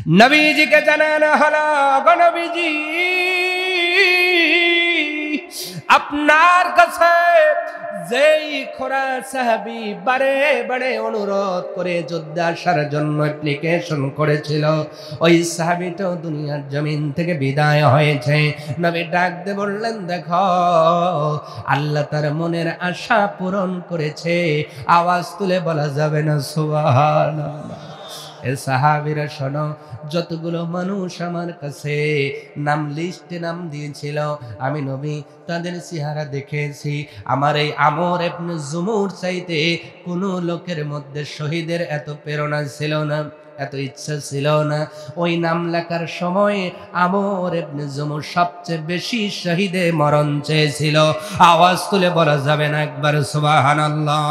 নবীজিকে জানানো হলো, গো নবীজি, আপনার কাছে যেই খোরা সাহাবী বারে বারে অনুরোধ করে যুদ্ধে আসার জন্য অ্যাপ্লিকেশন করেছিল, ওই সাহাবীটাও দুনিয়ার জমিন থেকে বিদায় হয়েছে। নবী ডাক দিয়ে বললেন, দেখো আল্লাহ তার মনের আশা পূরণ করেছে। আওয়াজ তুলে বলা যাবে না সুবহানাল্লাহ? এ সাহাবীরা শোনো, যতগুলো মানুষ আমার কাছে নাম লিস্টে নাম দিয়েছিল, আমি নবী তাদের চেহারা দেখেছি। আমার এই আমর ইবনে জুমুর চাইতে কোনো লোকের মধ্যে শহীদের এত প্রেরণা ছিল না, এত ইচ্ছা ছিল না। ওই নাম লেখার সময় আমর ইবনে জুমুর সবচেয়ে বেশি শহীদে মরণ চেয়েছিল। আওয়াজ তুলে বলা যাবে না একবার সুবহানাল্লাহ?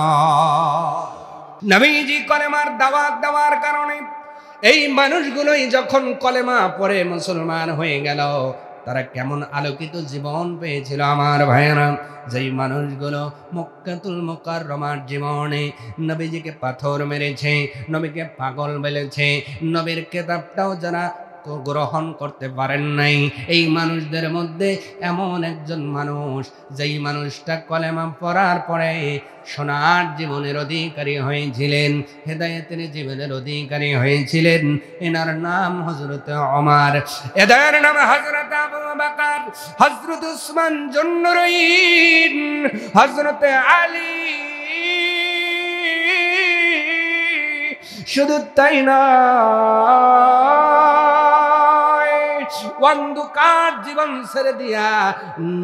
নবীজি কলেমার দাওয়াত দেওয়ার কারণে এই মানুষগুলোই যখন কলেমা পড়ে মুসলমান হয়ে গেল, তারা কেমন আলোকিত জীবন পেয়েছিল আমার ভাইয়েরা। যেই মানুষগুলো মক্কাতুল মুকাররমার জীবনে নবীজিকে পাথর মেরেছে, নবীকে পাগল বলেছে, নবীর কিতাবটাও যারা গ্রহণ করতে পারেন নাই, এই মানুষদের মধ্যে এমন একজন মানুষ, যেই মানুষটা কলেমা পড়ার পরে সোনার জীবনের অধিকারী হয়েছিলেন, হেদায়েতের জীবনের অধিকারী হয়েছিলেন, এনার নাম হযরত ওমর, এদের নাম হযরত আবু বকর, হযরত উসমান জুন্নুরাইন, হযরত আলী। শুধু তাই না, অন্ধকার জীবন ছেড়ে দিয়া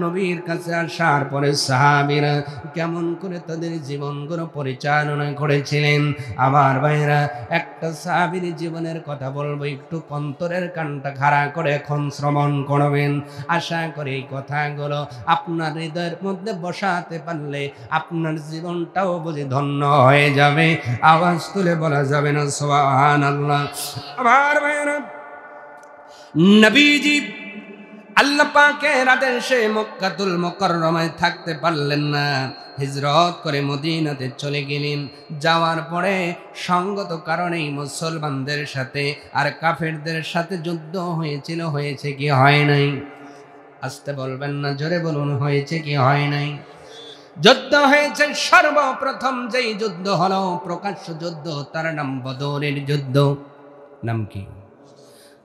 নবীর কাছে আসার পরে সাহাবীরা কেমন করে তাদের জীবনগুলো পরিচালনা করেছিলেন। আমার ভাইরা, একটা সাহাবীর জীবনের কথা বলবো, একটু অন্তরের কানটা খাড়া করে এখন শ্রবণ করবেন। আশা করি এই কথাগুলো আপনার হৃদয়ের মধ্যে বসাতে পারলে আপনার জীবনটাও বুঝি ধন্য হয়ে যাবে। আওয়াজ তুলে বলা যাবে না সুবহানাল্লাহ? আমার ভাইরা, নবীজি আল্লাহ পাকের আদেশে মক্কাতুল মুকাররমায় থাকতে পারলেন না, হিজরত করে মদিনাতে চলে গেলেন। যাওয়ার পরে সঙ্গত কারণেই মুসলমানদের সাথে আর কাফেরদের সাথে যুদ্ধ হয়েছিল। হয়েছে কি হয় নাই? আসতে বলবেন না, জোরে বলুন, হয়েছে কি হয় নাই? যুদ্ধ হয়েছে। সর্বপ্রথম যেই যুদ্ধ হলো প্রকাশ্য যুদ্ধ, তার নাম বদরের যুদ্ধ। নাম কি?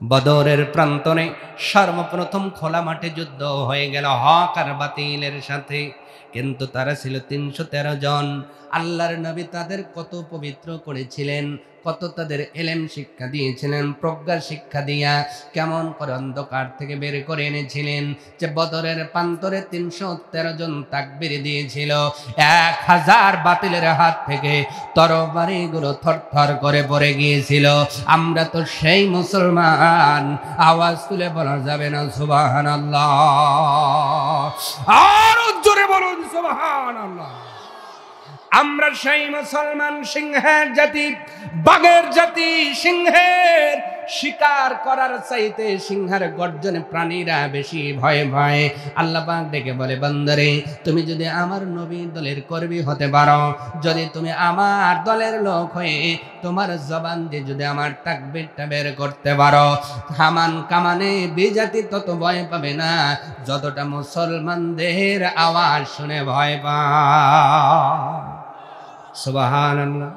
বদরের প্রান্তরে সর্বপ্রথম খোলা মাঠে যুদ্ধ হয়ে গেল হক আর বাতিলের সাথে। কিন্তু তারা ছিল 313 জন। আল্লাহর নবী তাদের কত পবিত্র করেছিলেন, কত তাদের এলেম শিক্ষা দিয়েছিলেন, প্রজ্ঞা শিক্ষা দিয়া কেমন করে অন্ধকার থেকে বের করে এনেছিলেন। যে বদরের প্রান্তরে 313 জন তাকবীর দিয়েছিল, 1000 বাতিলের হাত থেকে তরবারিগুলো থরথর করে পড়ে গিয়েছিল। আমরা তো সেই মুসলমান। আওয়াজ তুলে বলা যাবে না সুবহানাল্লাহ? আর জোরে বলুন সুবহানাল্লাহ? আমরা সেই মুসলমান, সিংহের জাতি, বাঘের জাতি। সিংহের শিকার করার চাইতে সিংহের গর্জনে প্রাণীরা বেশি ভয়ে ভয়ে। আল্লাহ পাক ডেকে বলে, বান্দারে, তুমি যদি আমার নবীর দলের কর্মী হতে পারো, যদি তুমি আমার দলের লোক হয়ে তোমার জবান দিয়ে যদি আমার তাকবীরটা বের করতে পারো, হামান কামানে বিজাতি তত ভয় পাবে না যতটা মুসলমানদের আওয়াজ শুনে ভয় পায়। সুবহানাল্লাহ।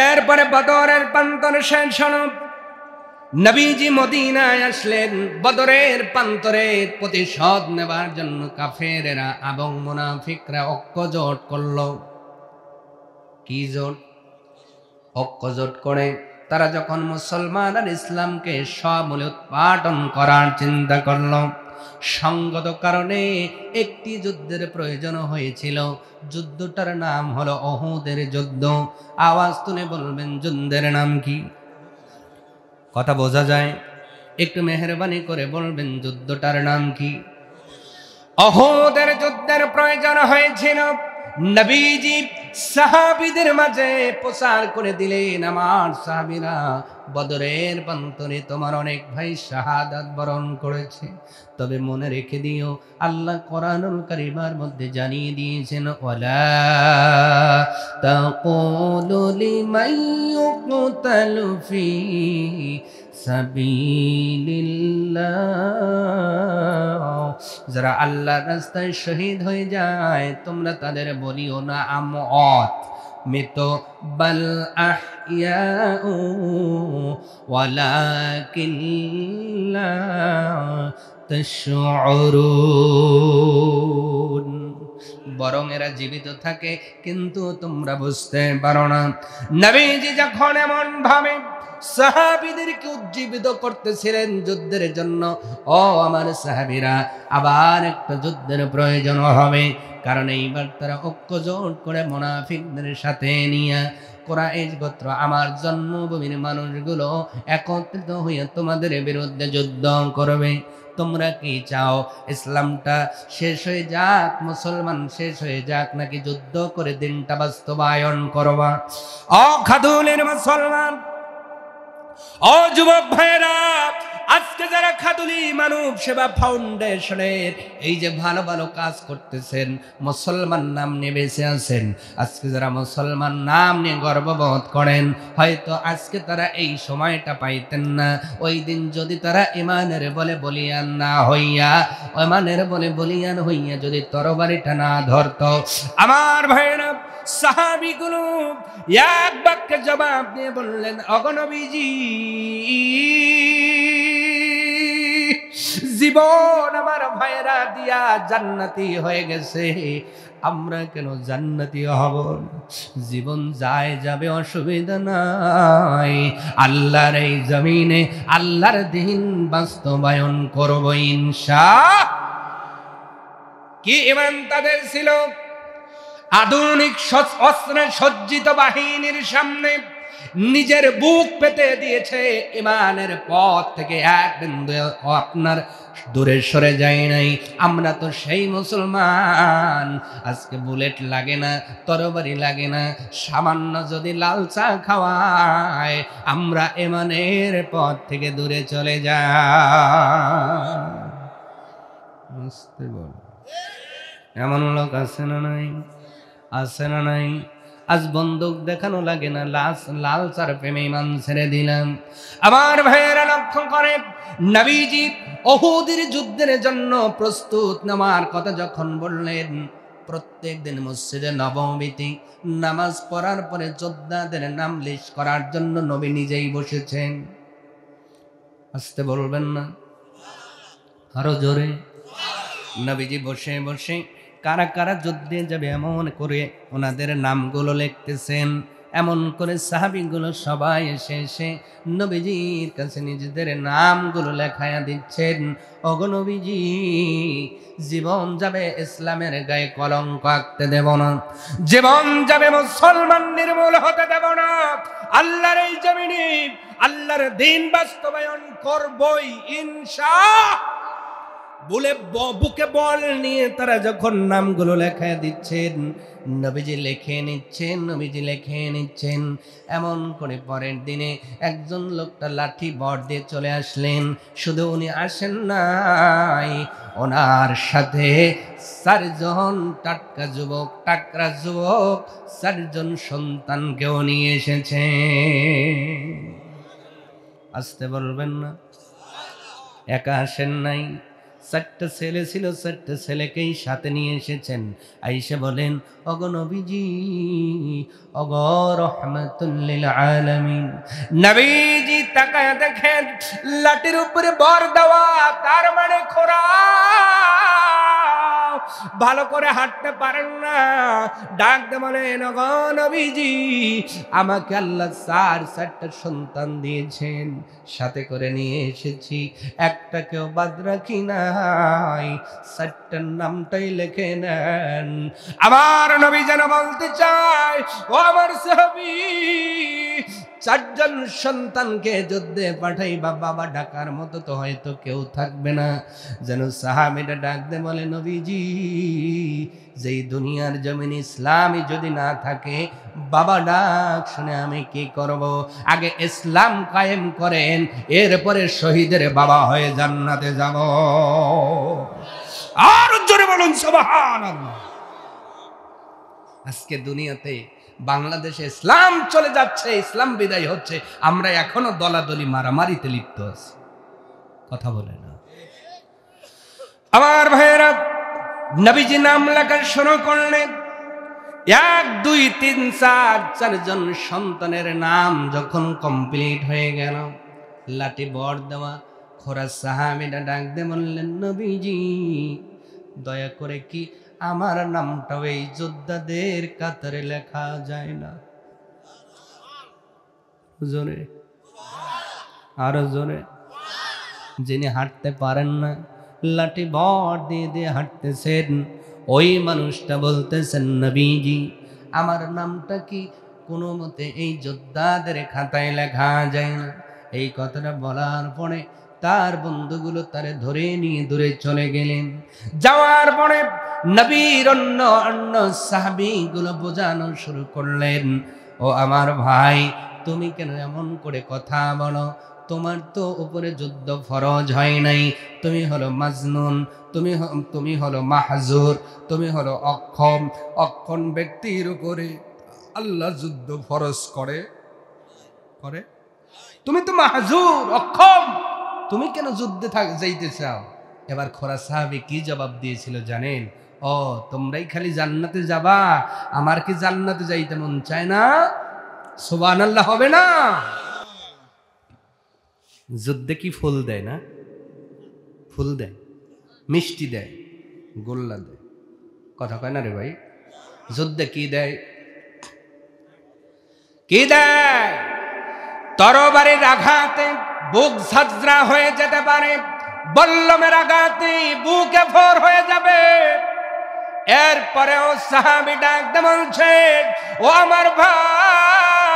এরপরে বদরের প্রান্তরে শেষ হলো। নবীজি মদিনায় আসলেন। বদরের প্রান্তরে প্রতিশোধ নেবার জন্য কাফেরেরা এবং মুনাফিকরা ঐক্যজোট করলো। কি জোট? ঐক্যজোট করে তারা যখন মুসলমান আর ইসলামকে সমূলে উৎপাটন করার চিন্তা করলো, সঙ্গত কারণে একটি যুদ্ধের প্রয়োজন হয়েছিল। যুদ্ধটার নাম হলো উহুদের যুদ্ধ। আওয়াজ তুলে বলবেন, যুদ্ধের নাম কি? কথা বোঝা যায়? একটু মেহেরবানি করে বলবেন, যুদ্ধটার নাম কি? উহুদের যুদ্ধের প্রয়োজন হয়েছিল। নবীজি সাহাবীদের মাঝে প্রচার করে দিলেন, আমার সাহাবীরা, বদরের প্রান্তরে তোমার অনেক ভাই শাহাদাত বরণ করেছে, তবে মনে রেখে দিও, আল্লাহ কোরআনুল কারীমের মধ্যে জানিয়ে দিয়েছেন, ওয়ালা তাকুলু লিমান ইউকতালু ফি সাবিলিল্লাহ, যারা আল্লাহর রাস্তায় শহীদ হয়ে যায় তোমরা তাদের বলিও না আমওয়াত, মৃত, বাল আহইয়াউ ওয়ালাকিন লা তাশউরুন, বরং এরা জীবিত থাকে কিন্তু তোমরা বুঝতে পারো না। নবীজি যখন এমন ভাবে সাহাবীদেরকে উজ্জীবিত করতেছিলেন যুদ্ধের জন্য, ও আমার সাহাবীরা, আবার একটা যুদ্ধের প্রয়োজন হবে, কারণ এইবার তারা ঐক্য জোট করে মুনাফিকদের সাথে নিয়ে কুরাইশ গোত্র, আমার জন্মভূমির মানুষগুলো একত্রিত হয়ে তোমাদের বিরুদ্ধে যুদ্ধ করবে। তোমরা কি চাও ইসলামটা শেষ হয়ে যাক, মুসলমান শেষ হয়ে যাক, নাকি যুদ্ধ করে দিনটা বাস্তবায়ন করবা? ও খাদুলের মুসলমান, ও যুবক ভাইরা, আজকে যারা খাদুলি মানব সেবা ফাউন্ডেশনের এই যে ভালো ভালো কাজ করতেছেন, মুসলমান নাম নিয়ে বেঁচে আছেন, আজকে যারা মুসলমান নাম নিয়ে গর্ববোধ করেন, হয়তো আজকে তারা এই সময়টা পাইতেন না। ওই দিন যদি তারা ইমানের বলে বলিয়ান না হইয়া, ইমানের বলে বলিয়ান হইয়া যদি তরবারিটা না ধরত, আমার ভাইরা সাহাবীগুলো এক বাক্যে জবাব দিয়ে বললেন, ওগো নবীজি, জীবন আমার ভাইরা দিয়া জান্নাতি হয়ে গেছে, আমরা কেন জান্নাতি হব না? জীবন যায় যাবে, অসুবিধা নাই, আল্লাহর এই জমিনে আল্লাহর দ্বীন বাস্তবায়ন করব ইনশাআল্লাহ। কি ঈমান তাদের ছিল! আধুনিক অস্ত্রে সজ্জিত বাহিনীর সামনে নিজের বুক পেতে দিয়েছে, ঈমানের পথ থেকে এক বিন্দু আপনার দূরে সরে যায় নাই। আমরা তো সেই মুসলমান, আজকে বুলেট লাগে না, তরবারি লাগে না, সামান্য যদি লাল চা খাওয়ায় আমরা ঈমানের পথ থেকে দূরে চলে যাই। বুঝতে বল, এমন লোক আছে না নাই? আছে না নাই? আজ বন্দুক দেখানো লাগে না, লাল চার প্রেমে ইমান ছেড়ে দিলাম। আমার ভাইয়েরা লক্ষ্য করে, নবীজি উহুদের যুদ্ধের জন্য প্রস্তুত নেওয়ার কথা যখন বললেন, প্রত্যেক দিন মসজিদে নববীতে নামাজ পড়ার পরে যোদ্ধাদের নাম লিস্ট করার জন্য নবী নিজেই বসেছেন। আসতে বলবেন না, আরো জোরে। নবীজি বসে বসে কারা কারা যুদ্ধে যাবে এমন করে ওনাদের নামগুলো লিখতেছেন, এমন করে সাহাবীগুলো সবাই এসে এসে নবীজির কাছে নিজেদের নামগুলো লেখায়া দিচ্ছেন। ওগো নবীজি, জীবন যাবে ইসলামের গায়ে কলঙ্ক আঁকতে দেব না, জীবন যাবে মুসলমান নির্মূল হতে দেব না, আল্লাহর এই জমিনে আল্লাহর দ্বীন বাস্তবায়ন করবই ইনশাআল্লাহ। বুকে বল নিয়ে তারা যখন নামগুলো লেখা দিচ্ছেন, নবীজি লিখে নিচ্ছেন, নবীজি লিখে নিচ্ছেন। এমন করে পরের দিনে একজন লোকটা লাঠি বর দিয়ে চলে আসলেন। শুধু উনি আসেন নাই, ওনার সাথে 4 জন টাটকা যুবক, টাকরা যুবক 4 জন সন্তানকেও নিয়ে এসেছে। আসতে বলবেন না, একা আসেন নাই, 4টা ছেলে ছিল, 4টা ছেলেকেই সাথে নিয়ে এসেছেন। আয়েশা বলেন, ওগো নবীজি, ওগো রাহমাতুল লিল আলামিন। নবীজি তাকায় দেখেন লাঠির উপরে বর দেওয়া, তার মানে খোরা, ভালো করে হাঁটতে পারেন না। ডাক দে বলেন, ওগো নবীজি, আমাকে আল্লাহ 4টা সন্তান দিয়েছেন, সাথে করে নিয়ে এসেছি, একটাকেও বাদ রাখি নাই, 4টার নামটাই লিখে নেন। আমার নবী যেন বলতে চায়, ও আমার সাহাবী, চারজন সন্তানকে যুদ্ধে পাঠাইবা, বাবা ডাকার মতো তো হয়তো কেউ থাকবে না। যেন সাহাবীরা ডাক দে বলে, নবীজি যেই দুনিয়ার জমিন ইসলামই যদি না থাকে, বাবা ডাক শুনে আমি কি করব? আগে ইসলাম কায়েম করেন, এরপরে শহীদের বাবা হয়ে জান্নাতে যাব। আর জোরে বলুন সুবহানাল্লাহ। আজকে দুনিয়াতে বাংলাদেশে ইসলাম চলে যাচ্ছে, ইসলাম বিদায় হচ্ছে, আমরা এখনো দলাদলি মারামারিতে লিপ্ত আছি। কথা বলে না আমার ভাইয়েরা। নবীজি নাম লেখা শুরু করলেন। 1 2 3 4 চারজন সন্তানের নাম যখন কমপ্লিট হয়ে গেল, লাঠি বর দেওয়া খোরা সাহাবীরা ডাক দিয়ে বললেন, নবীজি দয়া করে কি আমার নামটাও এই যোদ্ধাদের কাতারে লেখা যায় না? জোরে, আরো জোরে। যিনি হাঁটতে পারেন না, লাঠি বর দিয়ে দিয়ে হাঁটতেছেন, ওই মানুষটা বলতেছেন, নবীজি আমার নামটা কি কোনো মতে এই যোদ্ধাদের খাতায় লেখা যায় না? এই কথাটা বলার পরে তার বন্ধুগুলো তারে ধরে নিয়ে দূরে চলে গেলেন। যাওয়ার পরে নবীর অন্য সাহাবীগুলো বোঝানো শুরু করলেন, ও আমার ভাই তুমি কেন এমন করে কথা বলো? তোমার তো উপরে যুদ্ধ ফরজ হয় নাই, তুমি হলো মাজনুন, তুমি হলো মাহজুর, তুমি হলো অক্ষম ব্যক্তির উপরে আল্লাহ যুদ্ধ ফরজ করে। তুমি তো মাহজুর, অক্ষম, তুমি কেন যুদ্ধে যাইতে চাও? এবার খোরা সাহাবী কি জবাব দিয়েছিল জানেন? ও তোমরাই খালি জান্নাতে যাবা, আমার কি জান্নাতে যাইতে মন চায় না? সুবহানাল্লাহ হবে না? যুদ্ধে কি ফুল দেয় না? ফুল দেয়, মিষ্টি দেয়, গোল্লা দেয়, কথা কয় না রে ভাই? যুদ্ধে কি দেয়? কি দেয়? তরবারির আঘাতে বুক ঝাঁঝরা হয়ে যেতে পারে, বল্লমের আঘাতে বুকে ফোর হয়ে যাবে। এরপরেও সাহাবী ডাক দিয়ে বলছে, ও আমার ভাই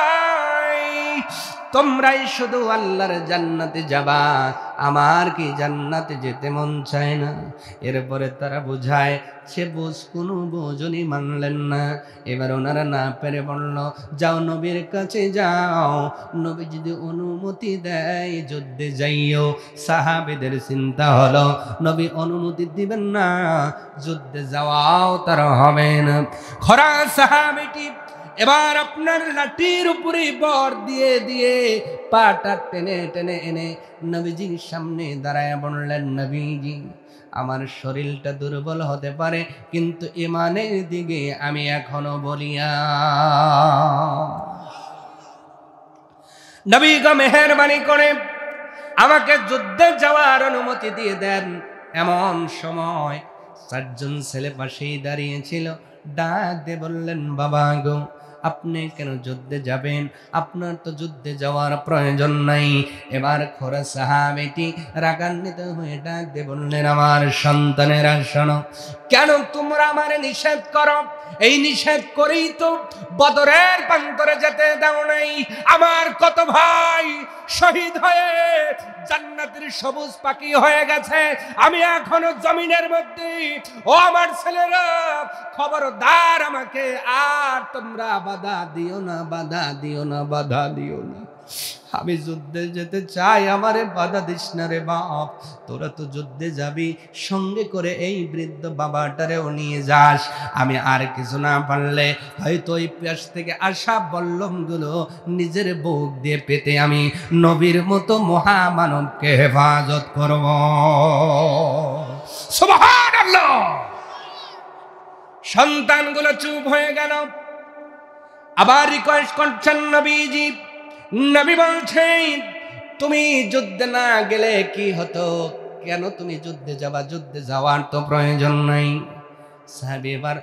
তোমরাই শুধু আল্লাহর জান্নাতে যাবা, আমার কি জান্নাতে যেতে মন চায় না? এরপরে তারা বুঝায়, সে বুঝ কোনো বোঝনি মানলেন না। এবার ওনারা না পেরে বলল, যাও নবীর কাছে যাও, নবী যদি অনুমতি দেয় যুদ্ধে যাইও। সাহাবীদের চিন্তা হলো নবী অনুমতি দিবেন না, যুদ্ধে যাওয়াও তার হবে না। খরা সাহাবীটি এবার আপনার লাঠির উপরে বর দিয়ে দিয়ে পাটা টেনে টেনে এনে নবীজির সামনে দাঁড়ায় বললেন, নবীজি আমার শরীরটা দুর্বল হতে পারে, কিন্তু ঈমানের দিকে আমি এখনো বলিয়া। নবী গো মেহেরবানি করে আমাকে যুদ্ধে যাওয়ার অনুমতি দিয়ে দেন। এমন সময় 4 জন ছেলে পাশেই দাঁড়িয়েছিল, ডাক দিয়ে বললেন, বাবা গো আপনি কেন যুদ্ধে যাবেন? আপনার তো যুদ্ধে যাওয়ার প্রয়োজন নাই। এবার খোরা সাহাবীটি রাগান্বিত হয়ে ডাক দিয়ে বললেন, আমার সন্তানেরা শোনো, কেন তোমরা আমারে নিষেধ করো? এই নিষেধ করেই তো বদরের প্রান্তরে যেতে দাও নাই। আমার কত ভাই শহীদ হয়ে জান্নাতের সবুজ পাখি হয়ে গেছে, আমি এখনো জমিনের মধ্যে। ও আমার ছেলেরা খবরদার, আমাকে আর তোমরা বাধা দিও না, বাধা দিও না, বাধা দিও না। আমি যুদ্ধে যেতে চাই, আমারে বাধা দিস না রে বাপ। তোরা তো যুদ্ধে যাবি, সঙ্গে করে এই বৃদ্ধ বাবাটারেও নিয়ে যাস। আমি আর কিছু না পারলে হয়তো ওই পেশ থেকে আসা বল্লমগুলো নিজের বুক দিয়ে পেতে আমি নবীর মতো মহামানবকে হেফাজত করব। সুবহানাল্লাহ। সন্তানগুলো চুপ হয়ে গেল। আবার রিকোয়েস্ট করছেন নবীজি। নবী বলছেন, তুমি যুদ্ধে না গেলে কি হতো? কেন তুমি যুদ্ধে যাবা? যুদ্ধে যাওয়ার তো প্রয়োজন নাই। সাহাবী এবার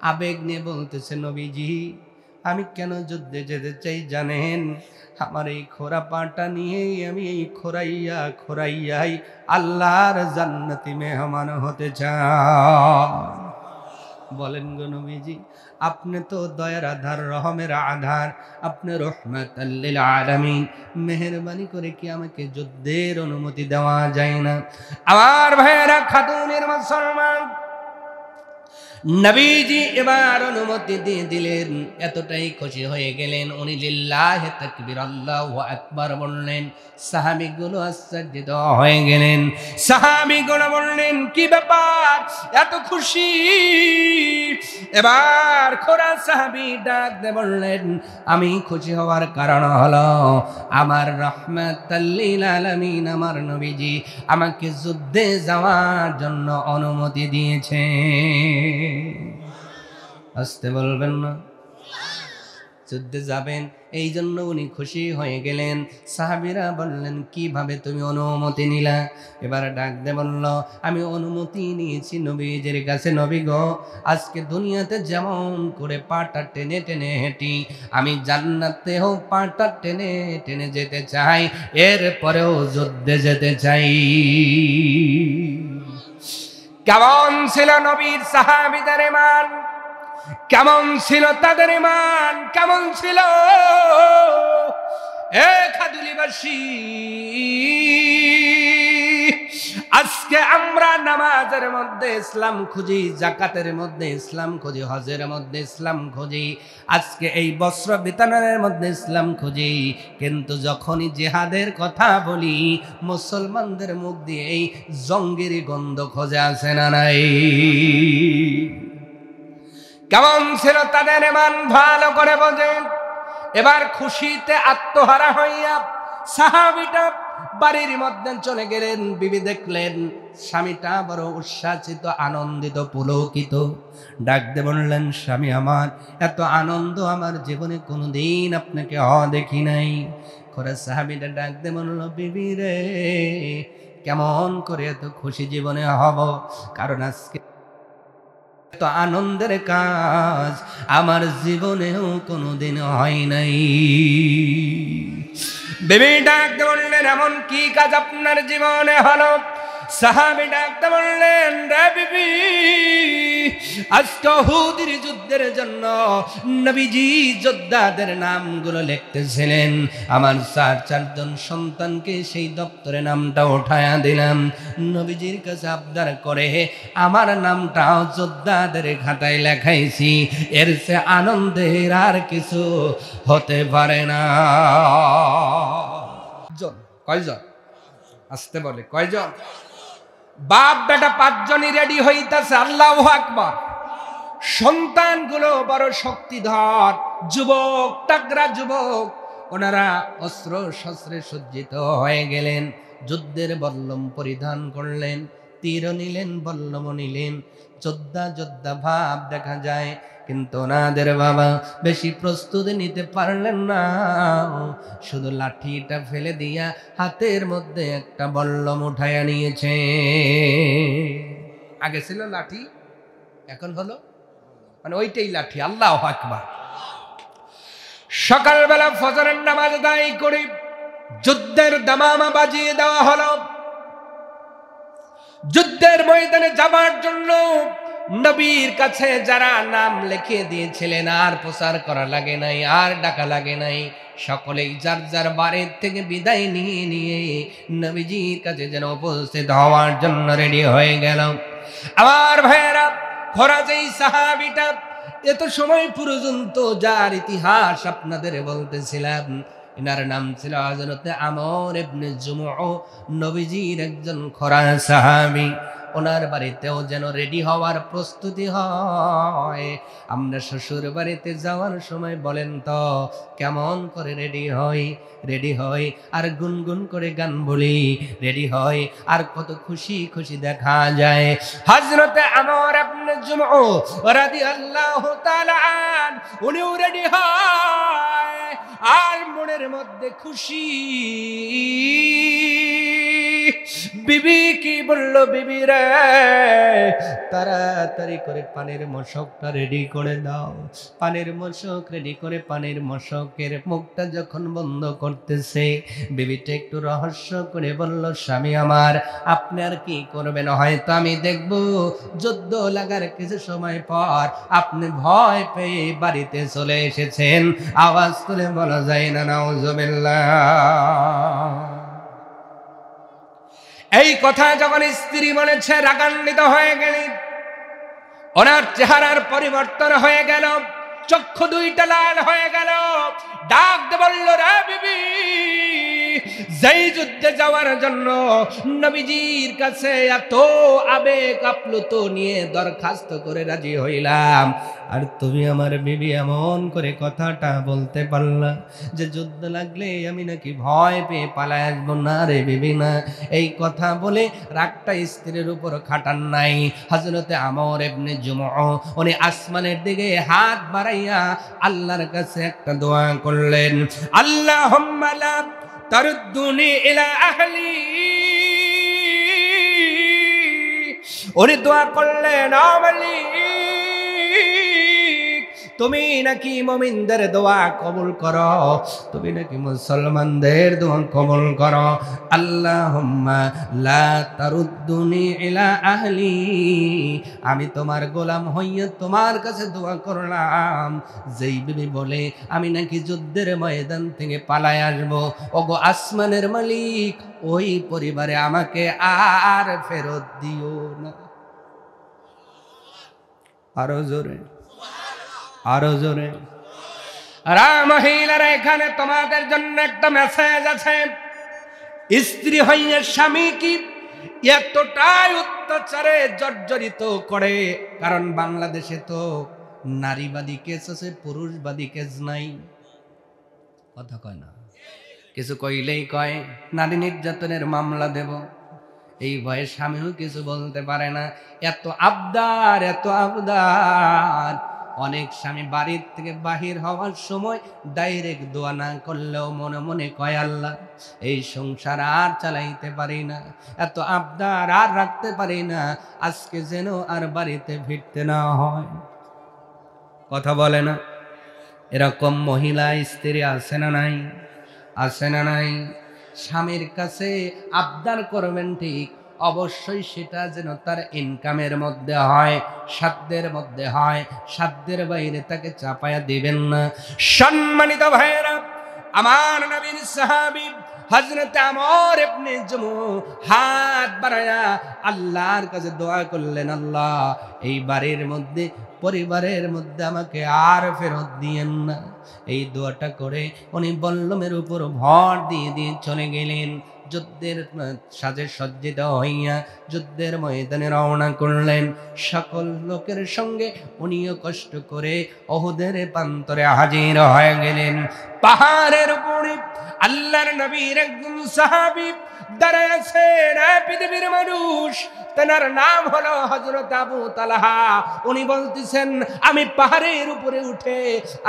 আবেগ নিয়ে বলতেছে, নবীজি আমি কেন যুদ্ধে যেতে চাই জানেন? আমার এই খোরা পাটা নিয়ে আমি এই খোরাইয়াই আল্লাহর জান্নাতি মেহমান হতে চাই। বলেন গো নবীজি, আপনি তো দয়ার আধার, রহমের আধার, আপনি রহমাতাল লিল আলামিন, মেহেরবানি করে কি আমাকে যুদ্ধের অনুমতি দেওয়া যায় না? আমার ভাইয়েরা, খাতুনের মুসলমান, নবীজি এবার অনুমতি দিয়ে দিলেন। এতটাই খুশি হয়ে গেলেন উনি, লিল্লাহি তাকবীর, আল্লাহু আকবার বললেন। সাহাবীগুলো আশ্চর্যিত হয়ে গেলেন। সাহাবীগুলো বললেন, কি ব্যাপার, এত খুশি? এবার খোরা সাহাবী ডাক দিয়ে বললেন, আমি খুশি হওয়ার কারণ হলো আমার রাহমাতাল লিল আলামিন, আমার নবীজি আমাকে যুদ্ধে যাওয়ার জন্য অনুমতি দিয়েছে। আসতে বলবেন না? যুদ্ধে যাবেন, এই জন্য উনি খুশি হয়ে গেলেন। সাহাবীরা বললেন, কিভাবে তুমি অনুমতি নিলা? এবার ডাক দে বলল, আমি অনুমতি নিয়েছি নবীজির কাছে। নবী গো, আজকে দুনিয়াতে যেমন করে পাটা টেনে টেনে হেঁটি, আমি জান্নাতেও পাটা টেনে টেনে যেতে চাই, এরপরেও যুদ্ধে যেতে চাই। কেমন ছিল নবীর সাহাবীদের ঈমান, কেমন ছিল তাদের ঈমান, কেমন ছিল? এ খাদুলিবাসী, আজকে আমরা নামাজের মধ্যে ইসলাম খুঁজি, যাকাতের মধ্যে ইসলাম খুঁজি, হজের মধ্যে ইসলাম খুঁজি, আজকে এই বস্ত্র বিতানের মধ্যে ইসলাম খুঁজি, কিন্তু যখনই জিহাদের কথা বলি, মুসলমানদের মুখ দিয়ে এই জঙ্গিরি গন্ধ খোঁজে আসে না নাই? কেমন ছিল তাদের ঈমান, ভালো করে বোঝেন। এবার খুশিতে আত্মহারা হইয়া সাহাবীটা বাড়ির মধ্যে চলে গেলেন। বিবি দেখলেন স্বামীটা বড় উচ্ছ্বাসিত, আনন্দিত, পুলকিত। ডাক দিয়ে বললেন, স্বামী আমার, এত আনন্দ আমার জীবনে কোনোদিন আপনাকে দেখি নাই। করে সাহাবীটা ডাক দিয়ে বলল, বিবি রে, কেমন করে এত খুশি জীবনে হব? কারণ আজকে এত আনন্দের কাজ আমার জীবনেও কোনোদিন হয় নাই। বিবি ডাকতে বললেন, এমন কি কাজ আপনার জীবনে হলো? সাহাবী ডাকতে বললেন, রে বিবি, আজকে উহুদের যুদ্ধের জন্য নবীজি যোদ্ধাদের নামগুলো লিখতেছিলেন। আমার চারজন সন্তানকে সেই দপ্তরে নামটা উঠায়া দিলাম। নবীজির কাছে আবদার করে আমার নামটাও যোদ্ধাদের খাতায় লেখাইছি। এর সে আনন্দের আর কিছু হতে পারে না। কয়জন? আসতে বলে, কয়জন? বাপ বেটা 5 জনই রেডি হইতাছে। আল্লাহু আকবার। সন্তানগুলো বড় শক্তিধর, যুবক, তাগড়া যুবক, ওনারা অস্ত্র শস্ত্রে সজ্জিত হয়ে গেলেন। যুদ্ধের বল্লম পরিধান করলেন, তীর নিলেন, বল্লম নিলেন, যোদ্ধা যোদ্ধা ভাব দেখা যায়। কিন্তু ওনাদের বাবা বেশি প্রস্তুতি নিতে পারলেন না, শুধু লাঠিটা ফেলে দিয়া হাতের মধ্যে একটা বল্লম উঠাইয়া নিয়েছে। আগে ছিল লাঠি, এখন হলো মানে ওইটাই লাঠি। আল্লাহু আকবার। সকালবেলা ফজরের নামাজ আদায় করে যুদ্ধের দামামা বাজিয়ে দেওয়া হলো। যুদ্ধের ময়দানে যাবার জন্য নবীর কাছে যারা নাম লিখে দিয়েছিলেন, আর প্রচার করা লাগে নাই, আর ডাকা লাগে নাই। সকলেই যার যার বাড়ির থেকে বিদায় নিয়ে নিয়ে নবীজির কাছে যেন উপস্থিত হওয়ার জন্য রেডি হয়ে গেল। আমার ভাইয়েরা, খোরা যেই সাহাবীটা এত সময় পর্যন্ত যার ইতিহাস আপনাদের বলতেছিলাম, এনার নাম ছিল হযরতে আমর ইবনে জুমূহ, নবীজির একজন খোরা সাহাবী। ওনার বাড়িতেও যেন রেডি হওয়ার প্রস্তুতি হয়। আমরা শ্বশুর বাড়িতে যাওয়ার সময় বলেন তো কেমন করে রেডি হই? রেডি হই আর গুনগুন করে গান বলি, রেডি হয় আর কত খুশি খুশি দেখা যায়। হযরতে আমর ইবনে জুমূহ রাদিয়াল্লাহু তাআলা আন, উনিও রেডি হয় আর মনের মধ্যে খুশি। বিবি কি বলল, বিবি রে তাড়াতাড়ি করে পানির মশকটা রেডি করে দাও। পানির মশক রেডি করে পানির মশকের মুখটা যখন বন্ধ করতেছে, বিবিটা একটু রহস্য করে বলল, স্বামী আমার আপনি আর কি করবেন, হয়তো আমি দেখব যুদ্ধ লাগার কিছু সময় পর আপনি ভয় পেয়ে বাড়িতে চলে এসেছেন। আওয়াজ তুলে বলা যায় না নাউজুবিল্লাহ। এই কথা যখন স্ত্রী বলেছে, রাগান্বিত হয়ে গেলেন, ওনার চেহারার পরিবর্তন হয়ে গেল, চক্ষু দুইটা লাল হয়ে গেল, ডাক দিয়ে বলল, রে বিবি, যেই যুদ্ধে যাওয়ার জন্য নবীজির কাছে এত আবেগ আপ্লুত নিয়ে দরখাস্ত করে রাজি হইলাম, আর তুমি আমার বিবি এমন করে কথাটা বলতে পারলা যে যুদ্ধ লাগলে আমি নাকি ভয় পেয়ে পালায় আসবো। না রে বিবি না, এই কথা বলে রাগটা স্ত্রীর উপর খাটান নাই। হযরতে আমর ইবনে জুমআ উনি আসমানের দিকে হাত বাড়াইয়া আল্লাহর কাছে একটা দোয়া করলেন, আল্লাহুম্মা লা তারুদ্দুনি ইলা আহলি। উনি দোয়া করলেন, তুমি নাকি মুমিনদের দোয়া কবুল করো, তুমি নাকি মুসলমানদের দোয়া কবুল করো। আল্লাহুম্মা লা তারুদ্দুনি ইলা আহলি, আমি তোমার গোলাম হইয়া তোমার কাছে দোয়া করলাম, যেই বিবি বলে আমি নাকি যুদ্ধের ময়দান থেকে পালায় আসবো, ওগো আসমানের মালিক, ওই পরিবারে আমাকে আর ফেরত দিও না। আরো জোরে, আরো জোরে। মহিলারা, এখানে তোমাদের জন্য একটা মেসেজ আছে। স্ত্রী হইয়া স্বামী কি এতটাই অত্যাচারে জর্জরিত করে, কারণ বাংলাদেশে তো নারীবাদী কেস আছে, পুরুষবাদী কেস নাই। কথা কয় না, কিছু কইলেই কয় নারী নির্যাতনের মামলা দেব, এই ভয়ে স্বামীও কিছু বলতে পারে না। এত আবদার, এত আবদার। অনেক স্বামী বাড়ির থেকে বাহির হওয়ার সময় ডাইরেক্ট দোয়া না করলেও মনে মনে কয়, আল্লাহ এই সংসার আর চালাইতে পারি না, এত আবদার আর রাখতে পারি না, আজকে যেন আর বাড়িতে ফিরতে না হয়। কথা বলে না? এরকম মহিলা স্ত্রী আছে না নাই? আছে না নাই? স্বামীর কাছে আবদার করবেন ঠিক, অবশ্যই সেটা যেন তার ইনকামের মধ্যে হয়, সাধ্যের মধ্যে হয়, সাধ্যের বাইরে তাকে চাপায়া দিবেন না। সম্মানিত ভাইয়েরা, আমার নবীর সাহাবী হযরত আমর ইবনে জুমু হাত বাড়ায়া আল্লাহর কাছে দোয়া করলেন, আল্লাহ এই বাড়ির মধ্যে, পরিবারের মধ্যে আমাকে আর ফেরত দিয়েন না। এই দোয়াটা করে উনি বল্লমের উপর ভর দিয়ে দিয়ে চলে গেলেন। যুদ্ধের সাজে সজ্জিত হইয়া যুদ্ধের ময়দানে রওনা করলেন। সকল লোকের সঙ্গে উনিও কষ্ট করে উহুদের প্রান্তরে হাজির হয়ে গেলেন। পাহাড়ের উপরে আল্লাহর নবীর একজন সাহাবী দাঁড়ায় আছেন, পৃথিবীর মানুষ, তার নাম হলো হযরত আবু তালহা। উনি বলতেছেন, আমি পাহাড়ের উপরে উঠে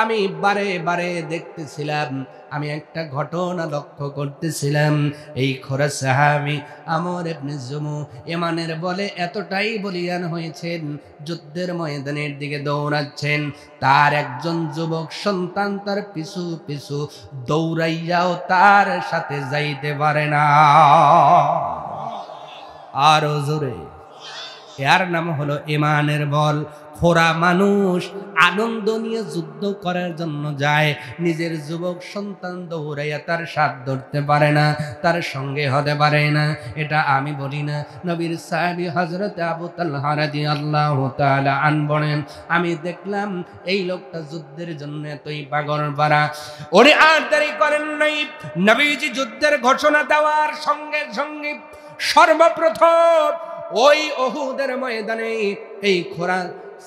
আমি বারে বারে দেখতেছিলাম, আমি একটা ঘটনা লক্ষ্য করতেছিলাম। এই খোরা সাহাবী আমর ইবনে জুমু ইমানের বলে এতটাই বলিয়ান হয়েছেন, যুদ্ধের ময়দানের দিকে দৌড়াচ্ছেন, তার একজন যুবক সন্তান তার পিছু পিছু দৌড়াইয়াও তার সাথে যাইতে পারে না। আরো জোরে। এর নাম হলো ইমানের বল। খোরা মানুষ আনন্দ নিয়ে যুদ্ধ করার জন্য যায়, নিজের যুবক সন্তান দৌড়াইয়া তার সাথ ধরতে পারে না, তার সঙ্গে হতে পারে না। এটা আমি বলি না, নবীর সাহাবী হযরত আবু তালহা রাদিয়াল্লাহু তাআলা আনহু বলেন, আমি দেখলাম এই লোকটা যুদ্ধের জন্য এতই পাগল পারা। ওরে আর দেরি করেন নাই, নবীজি যুদ্ধের ঘোষণা দেওয়ার সঙ্গে সঙ্গে সর্বপ্রথম ওই উহুদের ময়দানে এই খোরা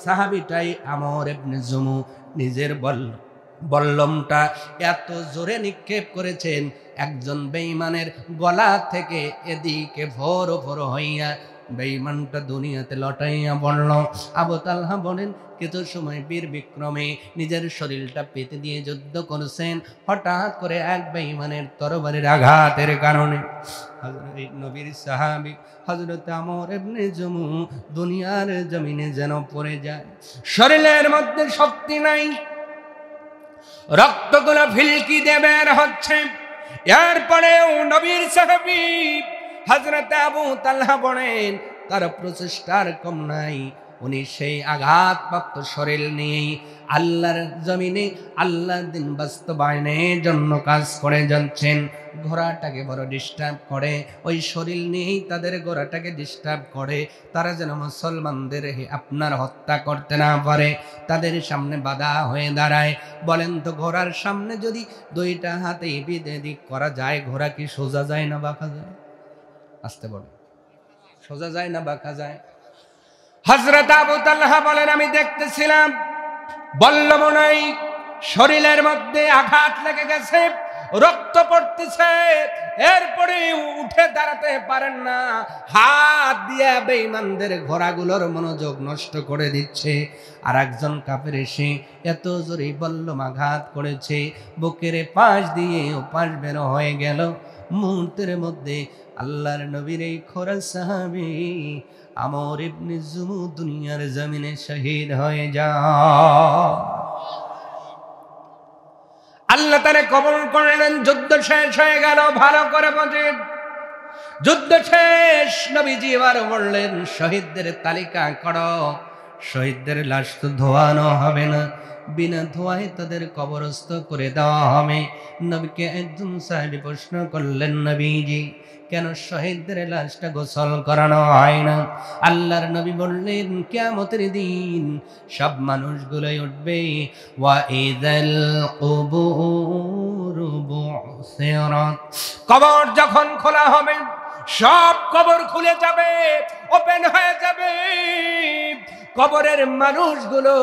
সাহাবীটাই আমর ইবনে জুমু নিজের বল্লমটা এত জোরে নিক্ষেপ করেছেন, একজন বেঈমানের গলা থেকে এদিকে ভোর ভোর হইয়া বেঈমানটা দুনিয়াতে লটাইয়া পড়ল। আবু তালহা বলেন কিছু সময় বীর বিক্রমে নিজের শরীরটা পেতে দিয়ে যুদ্ধ করেছেন। হঠাৎ করে এক বেঈমানের তরবারির আঘাতের কারণে নবীর সাহাবী হযরত আমর ইবনে জুমু দুনিয়ার জমিনে যেন পড়ে যায়। শরীরের মধ্যে শক্তি নাই, রক্তগুলো ফিলকি দিয়ে বের হচ্ছে। এরপরেও নবীর সাহাবী হযরত আবু তালহা বলেন তার প্রচেষ্টার কম নাই। উনি সেই আঘাতপ্রাপ্ত শরীর নিয়েই আল্লাহর জমিনে আল্লাহর দিন বাস্তবায়নের জন্য কাজ করে যাচ্ছেন। ঘোড়াটাকে বড় ডিস্টার্ব করে, ওই শরীর নিয়েই তাদের ঘোড়াটাকে ডিস্টার্ব করে, তারা যেন মুসলমানদের আপনার হত্যা করতে না পারে, তাদের সামনে বাধা হয়ে দাঁড়ায়। বলেন তো ঘোড়ার সামনে যদি দুইটা হাতে এদিক এদিক করা যায়, ঘোড়া কি সোজা যায় না বাঁকা যায়? আসতে বলে সোজা যায় না বাঁকা যায়? হযরত আবু তালহা বলেন আমি দেখতেছিলাম বল্লম নাই, শরীরের মধ্যে আঘাত লেগে গেছে, রক্ত পড়তেছে, এরপরে উঠে দাঁড়াতে পারেন না, হাত দিয়ে বেঈমানদের ঘোড়াগুলোর মনোযোগ নষ্ট করে দিচ্ছে। আর একজন কাফের এসে এত জোরে বল্লম আঘাত করেছে, বুকের পাশ দিয়ে ওপাশ বের হয়ে গেল। মুহূর্তের মধ্যে আল্লাহর নবীর এই খোরা সাহাবী আমর ইবনে জুমু দুনিয়ার জমিনে শহীদ হয়ে যায়। আল্লাহ তারে কবুল করলেন। যুদ্ধ শেষ হয়ে গেল। ভালো করে বোঝেন, যুদ্ধ শেষ। নবীজি এবার বললেন শহীদদের তালিকা করো। শহীদদের লাশ তো ধোয়ানো হবে না, বিনা ধোয়ায় তাদের কবরস্থ করে দেওয়া হবে। নবীকে একজন সাহাবী প্রশ্ন করলেন নবীজি কেন শহীদদের লাশটা গোসল করানো হয় না? আল্লাহর নবী বললেন কিয়ামতের দিন সব মানুষগুলোই উঠবে, ওয়া ইযাল কুবুর বুসিরাত, কবর যখন খোলা হবে সব কবর খুলে যাবে, ওপেন হয়ে যাবে। কবরের মানুষগুলো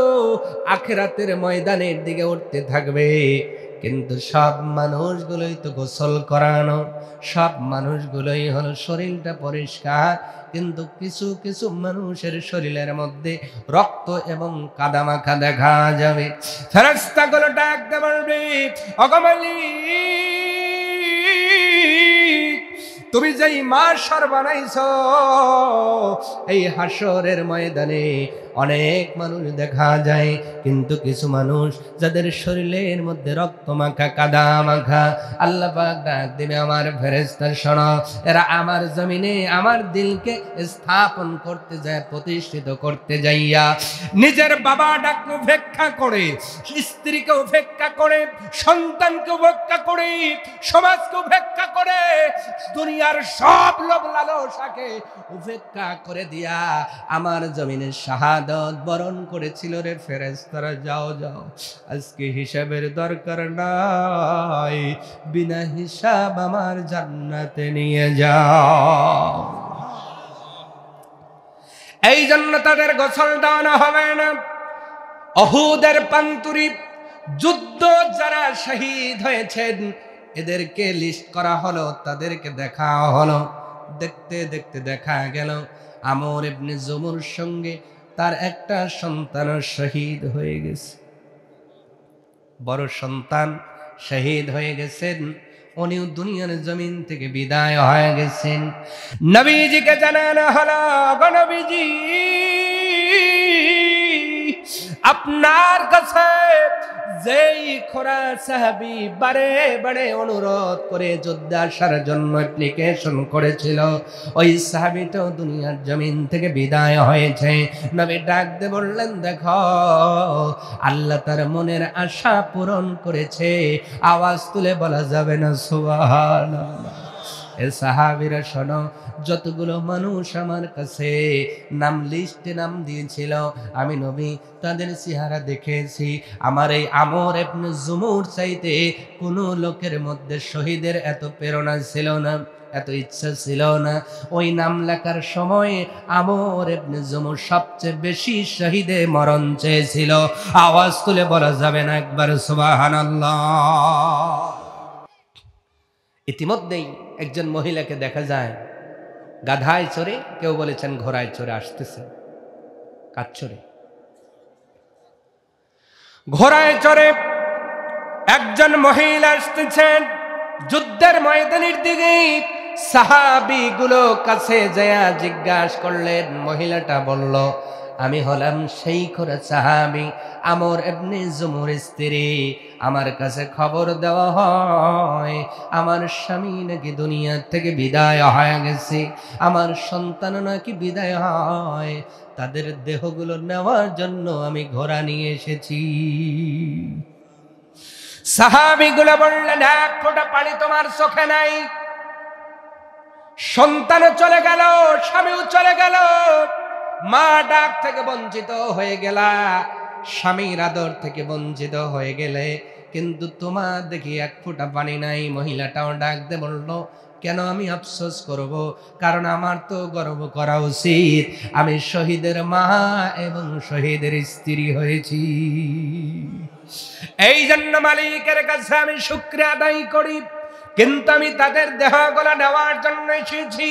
আখিরাতের ময়দানের দিকে উঠতে থাকবে, কিন্তু সব মানুষগুলোই তো গোসল করানো, সব মানুষগুলোই হলো শরীরটা পরিষ্কার, কিন্তু কিছু কিছু মানুষের শরীরের মধ্যে রক্ত এবং কাদামাখা দেখা যাবে। ফেরেশতাগুলো ডাকতে বলবে ওগো মালিক, তুমি যেই মাশার বানাইছো, এই হাসরের ময়দানে অনেক মানুষ দেখা যায়, কিন্তু কিছু মানুষ যাদের শরীরের মধ্যে রক্ত মাখা কাদা মাখা। আল্লাহ পাক ডাক দেবে আমার ফেরেশতা শোনো, এরা আমার জমিনে আমার দিলকে স্থাপন করতে যায়, প্রতিষ্ঠিত করতে যাইয়া নিজের বাবা ডাককে উপেক্ষা করে, স্ত্রীকে উপেক্ষা করে, সন্তানকে উপেক্ষা করে, সমাজকে উপেক্ষা করে, দুনিয়ার সব লোভ লালসাকে উপেক্ষা করে দিয়া আমার জমিনে শাহাদাত বরণ করেছিল রে ফেরেশতারা। যাও যাও, আজকে হিসাবের দরকার নাই, বিনা হিসাব আমার জান্নাতে নিয়ে যাও। এই জন্য তাদের গোসল দেওয়ানো হবে না। উহুদের পান্তুরি যুদ্ধ যারা শহীদ হয়েছেন এদেরকে লিস্ট করা হলো, তাদেরকে দেখা হলো। দেখতে দেখতে দেখা গেল আমর ইবনে জুমুর সঙ্গে তার একটা সন্তান শহীদ হয়ে গেছে, বড় সন্তান শহীদ হয়ে গেছেন। উনিও দুনিয়ার জমিন থেকে বিদায় হয়ে গেছেন। নবীজিকে জানানো হলো গো নবীজি, আপনার কাছে যেই খোরা সাহাবী বারে বারে অনুরোধ করে যুদ্ধে আসার জন্য অ্যাপ্লিকেশন করেছিল, ওই সাহাবীটাও দুনিয়ার জমিন থেকে বিদায় হয়েছে। নবী ডাক দিয়ে বললেন দেখো, আল্লাহ তার মনের আশা পূরণ করেছে। আওয়াজ তুলে বলা যাবে না সুবহানাল্লাহ। এ সাহাবীরা শোনো, যতগুলো মানুষ আমার কাছে নাম লিস্টে নাম দিয়েছিল, আমি নবী তাদের চেহারা দেখেছি। আমার এই আমর ইবনে জুমুর চাইতে কোনো লোকের মধ্যে শহীদের এত প্রেরণা ছিল না, এত ইচ্ছা ছিল না। ওই নাম লেখার সময় আমর ইবনে জুমুর সবচেয়ে বেশি শহীদে মরণ চেয়েছিল। আওয়াজ তুলে বলা যাবে না একবার সুবহানাল্লাহ। ইতিমধ্যেই একজন মহিলাকে দেখা যায় গাধায় চড়ে, কেউ বলেছেন ঘোড়ায় চড়ে আসতেছে। কাজ চড়ে? ঘোড়ায় চড়ে একজন মহিলা আসতেছেন যুদ্ধের ময়দানের দিকে। সাহাবীগুলো কাছে যায়া জিজ্ঞাসা করলেন, মহিলাটা বলল, আমি হলাম সেই করে সাহাবী আমর ইবনে জুমুর স্ত্রী। আমার কাছে খবর দেওয়া হয় আমার স্বামী নাকি দুনিয়া থেকে বিদায় হয়ে গেছে, আমার সন্তান নাকি বিদায় হয়, তাদের দেহগুলো নেওয়ার জন্য আমি ঘোড়া নিয়ে এসেছি। সাহাবীগুলো বললেন, এক ফোঁটা পানি তোমার চোখে নাই, সন্তানও চলে গেল, স্বামীও চলে গেল, মা ডাক থেকে বঞ্চিত হয়ে গেলা, স্বামীর আদর থেকে বঞ্চিত হয়ে গেলে, কিন্তু তোমার দেখি এক ফোঁটা পানি নাই। মহিলাটাও ডাক দিয়ে বলল, কেন আমি আফসোস করব? কারণ আমার তো গর্ব করা উচিত, আমি শহীদের মা এবং শহীদের স্ত্রী হয়েছি। এই জন্য মালিকের কাছে আমি শুকরিয়া আদায় করি। কিন্তু আমি তাদের দেহগুলো নেওয়ার জন্য এসেছি,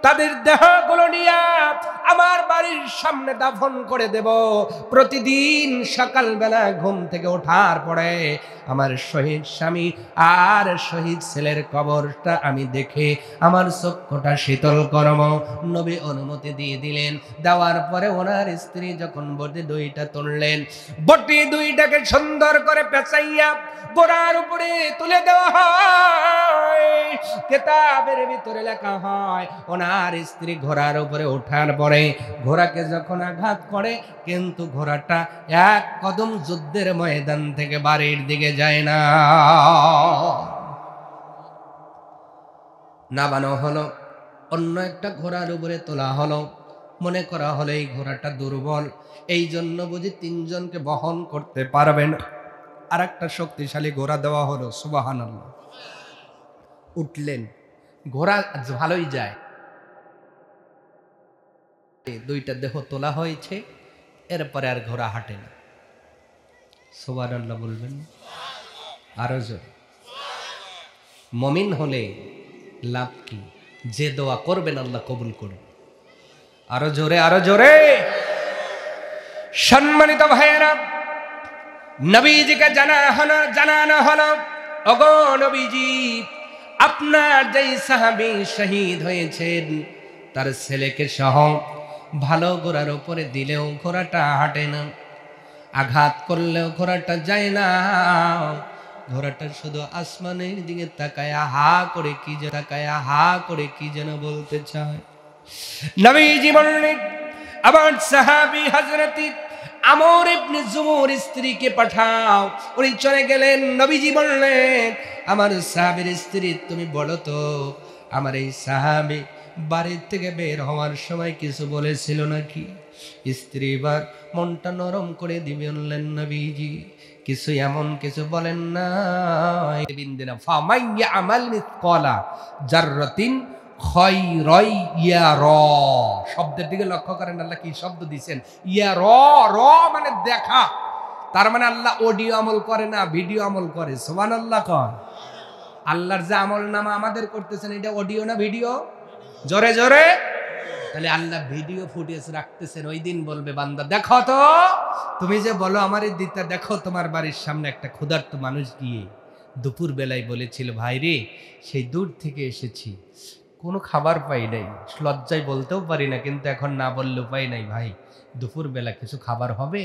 তাদের দেহগুলো নিয়ে আমার বাড়ির সামনে দাফন করে দেব। প্রতিদিন সকালবেলা ঘুম থেকে ওঠার পরে আমার শহীদ স্বামী আর শহীদ ছেলের কবরটা আমি দেখে আমার চক্ষুটা শীতল করব। নবী অনুমতি দিয়ে দিলেন। দেওয়ার পরে ওনার স্ত্রী যখন বটি দুইটা তুললেন, বটি দুইটাকে সুন্দর করে পেঁচাইয়া ঘোড়ার উপরে তুলে দেওয়া হয়। কিতাবের ভিতরে লেখা হয়, ওনার স্ত্রী ঘোড়ার উপরে ওঠার পরে ঘোড়াকে যখন আঘাত করে, কিন্তু ঘোড়াটা এক কদম যুদ্ধের ময়দান থেকে বাড়ির দিকে যায় না। নামানো হলো, অন্য একটা ঘোড়ার উপরে তোলা হলো। মনে করা হলো এই ঘোড়াটা দুর্বল, এই জন্য বুঝি তিনজনকে বহন করতে পারবেন। আর একটা শক্তিশালী ঘোড়া দেওয়া হলো। সুবহানাল্লাহ। উঠলেন, ঘোড়া ভালোই যায়, দুইটা দেহ তোলা হয়েছে, এরপরে আর ঘোড়া হাঁটে না। সুবহানাল্লাহ বলবেন আরো জোরে। মুমিন হলে লাভ কি? যে দোয়া করবেন আল্লাহ কবুল করবে। আরো জোরে, আরো জোরে। সম্মানিত ভাইয়েরা, নবীজিকে জানানো হলো, ওগো নবীজি, আপনার যেই সাহাবী শহীদ হয়েছেন তার ছেলেকে সহ ভালো ঘোড়ার উপরে দিলেও ঘোড়াটা হাঁটে না, আঘাত করলেও ঘোড়াটা যায় না, ঘোড়াটা শুধু আসমানের দিকে তাকায়া হা করে কি যেন বলতে চায়। নবীজি বললেন, আমার সাহাবী হযরত আমর ইবনে জুমুর স্ত্রীকে পাঠাও। উনি চলে গেলেন। নবীজি বললেন, আমার সাহাবীর স্ত্রী, তুমি বলো তো, আমার এই সাহাবী বাড়ির থেকে বের হওয়ার সময় কিছু বলেছিল নাকি? স্ত্রী এবার মনটা নরম করে দিবে, বললেন, নবীজি কিছু এমন কিছু বলেন না। বিন্দিনা ফামাইয়া আমাল মিসকালা জাররাতিন খায়রাই ইয়ারা, শব্দের দিকে লক্ষ্য করেন, আল্লাহ কি শব্দ দিয়েছেন? ইয়ারা, র মানে দেখা। তার মানে আল্লাহ অডিও আমল করে না, ভিডিও আমল করে। সুবহানাল্লাহ কর। আল্লাহর যে আমল নামা আমাদের করতেছেন, এটা অডিও না ভিডিও? জোরে জোরে। তাহলে আল্লাহ ভিডিও ফুটেজ রাখতেছেন। ওই দিন বলবে, বান্দা দেখো তো, তুমি যে বলো আমার এই দিকটা দেখো, তোমার বাড়ির সামনে একটা ক্ষুধার্ত মানুষ গিয়ে দুপুর বেলায় বলেছিল, ভাই রে সেই দূর থেকে এসেছি, কোনো খাবার পাই নাই, লজ্জায় বলতেও পারি না, কিন্তু এখন না বললে উপায় নাই, ভাই দুপুর বেলা কিছু খাবার হবে?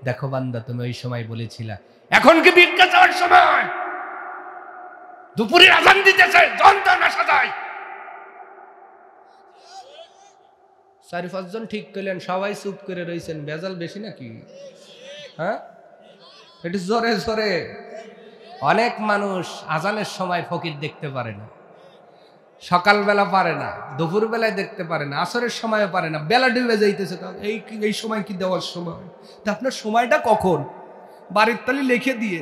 দেখো বান্দা, তুমি ওই সময় বলেছিলা, এখন কি ভিক্ষা চাওয়ার সময়? দুপুরের আজান দিতেছে, যন্ত্রণা সাজায়। 4-5 জন ঠিক করলেন, সবাই চুপ করে রয়েছেন। বেজাল বেশি নাকি? হ্যাঁ, একটু জোরে জোরে। অনেক মানুষ আজানের সময় ফকির দেখতে পারে না, সকালবেলা পারে না, দুপুর বেলায় দেখতে পারে না, আসরের সময় পারে না, বেলা ডুবে যাইতেছে। এই সময় কি দেওয়ার সময়? তা আপনার সময়টা কখন? বাড়ির তালি লিখে দিয়ে।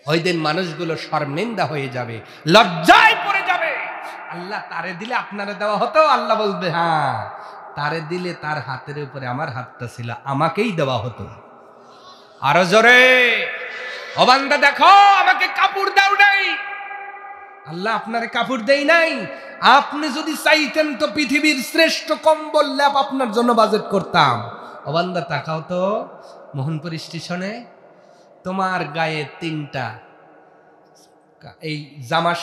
ওই দিন মানুষগুলো শর্মিন্দা হয়ে যাবে, লজ্জায় পড়ে যাবে। আল্লাহ তারে দিলে আপনারা দেওয়া হতো, আল্লাহ বলবে, হ্যাঁ তারে দিলে তার হাতের উপরে আমার হাতটা ছিল, আমাকেই দেওয়া হতো। আরো জোরে। ও বান্দা দেখো, আমাকে কাপড় দাও নাই, আল্লাহ আপনারে কাপড় দেই নাই, আপনি যদি চাইতেন তো পৃথিবীর শ্রেষ্ঠ কম্বল ল্যাপ আপনার জন্য বাজেট করতাম। অবান্দা তাকাও তো, মোহনপুর স্টেশনে তোমার গায়ে 3টা এই জামা